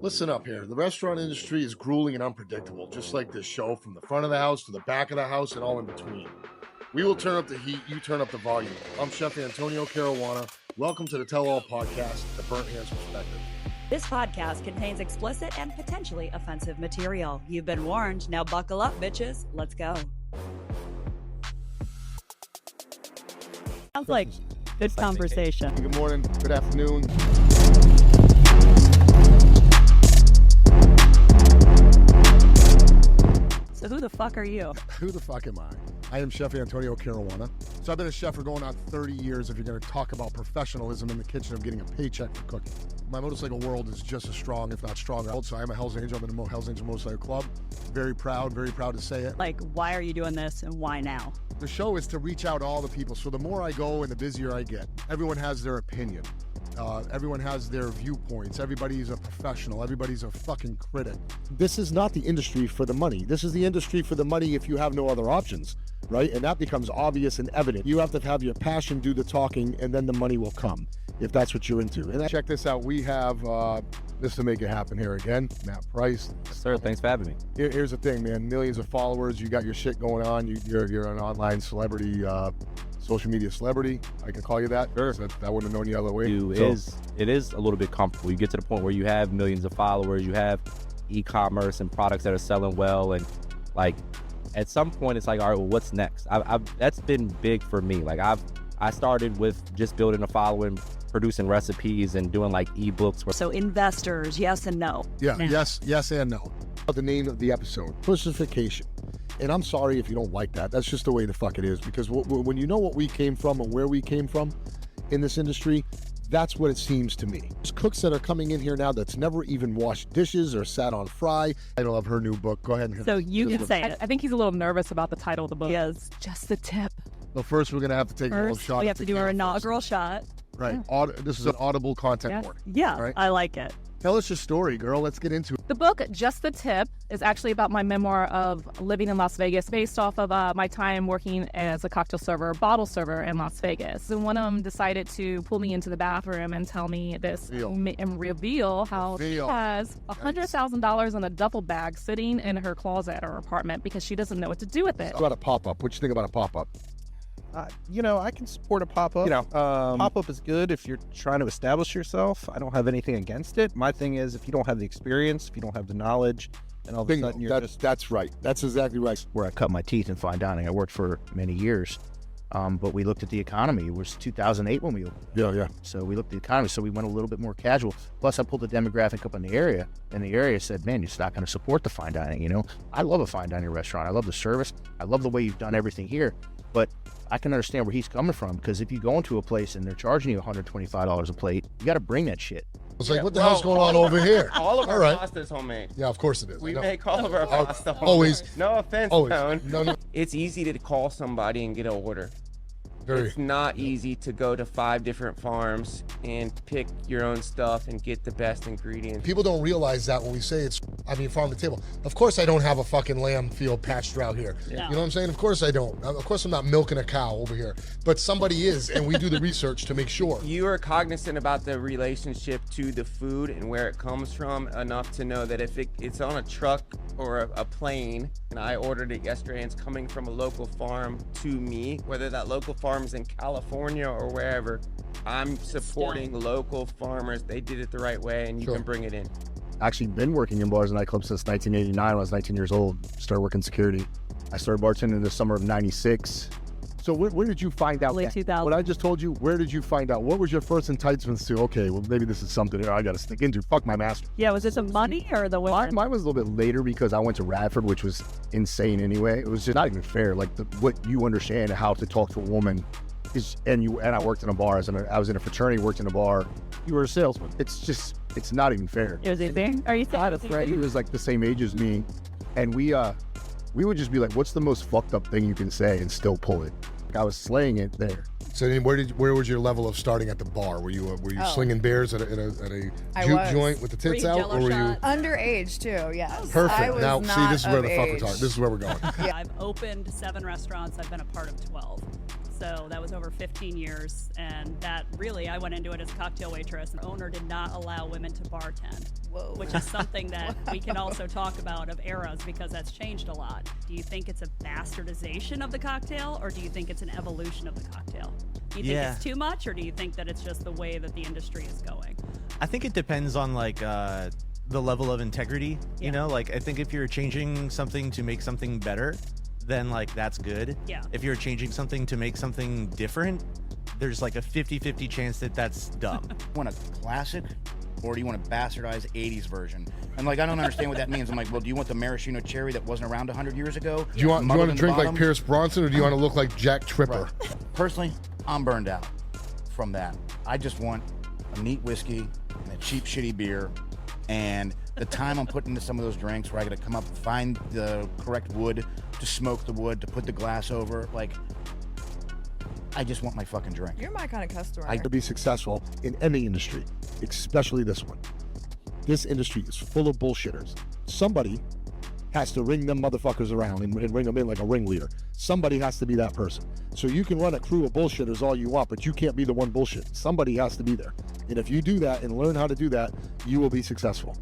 Listen up here. The restaurant industry is grueling and unpredictable, just like this show, from the front of the house to the back of the house and all in between. We will turn up the heat, you turn up the volume. I'm Chef Antonio Caruana. Welcome to the Tell All Podcast, The Burnt Hands Perspective. This podcast contains explicit and potentially offensive material. You've been warned. Now buckle up, bitches. Let's go. Sounds like good conversation. Good morning, good afternoon. So who the fuck are you? Who the fuck am I? I am Chef Antonio Caruana. So I've been a chef for going on 30 years if you're going to talk about professionalism in the kitchen of getting a paycheck for cooking. My motorcycle world is just as strong, if not stronger. So I'm a Hells Angel. I'm in the Hells Angel Motorcycle Club. Very proud to say it. Like, why are you doing this and why now? The show is to reach out to all the people. So the more I go and the busier I get, everyone has their opinion. Everyone has their viewpoints. Everybody's a professional. Everybody's a fucking critic. This is not the industry for the money. This is the industry for the money if you have no other options, right? And that becomes obvious and evident. You have to have your passion do the talking, and then the money will come, if that's what you're into. And check this out. We have this to make it happen here again. Matt Price. Sir, thanks for having me. Here's the thing, man. Millions of followers. You got your shit going on. You're an online celebrity, social media celebrity. I can call you that. Sure. I wouldn't have known you other way. It is a little bit comfortable. You get to the point where you have millions of followers, you have e-commerce and products that are selling well, and like at some point it's like, all right, well, what's next? That's been big for me. Like I started with just building a following, producing recipes and doing like ebooks. So investors, yes and no. Yeah, yes and no. The name of the episode, pussification. And I'm sorry if you don't like that. That's just the way the fuck it is. Because when you know what we came from and where we came from in this industry, that's what it seems to me. There's cooks that are coming in here now that's never even washed dishes or sat on fry. I love her new book. Go ahead. So you can say it. I think he's a little nervous about the title of the book. Yes. Just the tip. But first, we're going to have to take a little shot. We have to do our inaugural shot. Right. This is an audible content warning. Yeah, right? I like it. Tell us your story, girl. Let's get into it. The book, Just the Tip, is actually about my memoir of living in Las Vegas based off of my time working as a cocktail server, bottle server in Las Vegas. And one of them decided to pull me into the bathroom and tell me this and reveal how she has $100,000 in a duffel bag sitting in her closet at her apartment because she doesn't know what to do with it. How about a pop-up? What you think about a pop-up? I can support a pop-up. Pop-up is good if you're trying to establish yourself. I don't have anything against it. My thing is, if you don't have the experience, if you don't have the knowledge, and all of a sudden you're that's right. That's exactly right. Where I cut my teeth in fine dining. I worked for many years, but we looked at the economy. It was 2008 when we opened. Yeah. So we looked at the economy. So we went a little bit more casual. Plus, I pulled the demographic up in the area, and the area said, "Man, you're not going to support the fine dining." I love a fine dining restaurant. I love the service. I love the way you've done everything here, but I can understand where he's coming from, because if you go into a place and they're charging you $125 a plate, you got to bring that shit. It's like, what the hell's going on over here? All of our pasta is homemade. Yeah, of course it is. We make all of our pasta homemade. Always. No offense, Always. Tone. No. It's easy to call somebody and get an order. It's not easy to go to 5 different farms and pick your own stuff and get the best ingredients. People don't realize that when we say farm to table. Of course I don't have a fucking lamb field pasture out here. Yeah. You know what I'm saying? Of course I don't. Of course I'm not milking a cow over here. But somebody is, and we do the research to make sure. You are cognizant about the relationship to the food and where it comes from enough to know that if it's on a truck or a plane, and I ordered it yesterday and it's coming from a local farm to me, whether that local farm is in California or wherever, I'm supporting local farmers. They did it the right way, and you can bring it in. Actually been working in bars and nightclubs since 1989 when I was 19 years old. Started working security. I started bartending in the summer of 96. So where did you find out? Late 2000. What I just told you, where did you find out? What was your first enticements to, okay, well, maybe this is something I got to stick into. Fuck my master. Yeah, was it the money or the women? Mine was a little bit later because I went to Radford, which was insane anyway. It was just not even fair. Like what you understand how to talk to a woman is, and I worked in a bar. I was in a fraternity, worked in a bar. You were a salesman. It's not even fair. It was easy? Are you saying? He was like the same age as me, and we would just be like, what's the most fucked up thing you can say and still pull it? Like, I was slaying it there. So then where was your level of starting at the bar? Were you slinging beers at a juke joint with the tits out, or were you underage too? Yes. Perfect. Now see, this is where the fuck we're talking. This is where we're going. Yeah, I've opened 7 restaurants. I've been a part of 12. So that was over 15 years. And that really, I went into it as a cocktail waitress. The owner did not allow women to bartend. Whoa. Which is something that we can also talk about of eras because that's changed a lot. Do you think it's a bastardization of the cocktail, or do you think it's an evolution of the cocktail? Do you think it's too much, or do you think that it's just the way that the industry is going? I think it depends on like the level of integrity. Yeah. You know, like I think if you're changing something to make something better, then like that's good. Yeah. If you're changing something to make something different, there's like a 50-50 chance that that's dumb. Want a classic, or do you want a bastardized 80s version? And like, I don't understand what that means. I'm like, well, do you want the maraschino cherry that wasn't around 100 years ago? Do you want Muddled to in the drink like bottom? Pierce Bronson, or do you want to look like Jack Tripper? Right. Personally, I'm burned out from that. I just want a neat whiskey and a cheap, shitty beer. And the time I'm putting into some of those drinks where I got to come up and find the correct wood to smoke the wood, to put the glass over, like, I just want my fucking drink. You're my kind of customer. To be successful in any industry, especially this one. This industry is full of bullshitters. Somebody has to ring them motherfuckers around and ring them in like a ringleader. Somebody has to be that person. So you can run a crew of bullshitters all you want, but you can't be the one bullshit. Somebody has to be there. And if you do that and learn how to do that, you will be successful.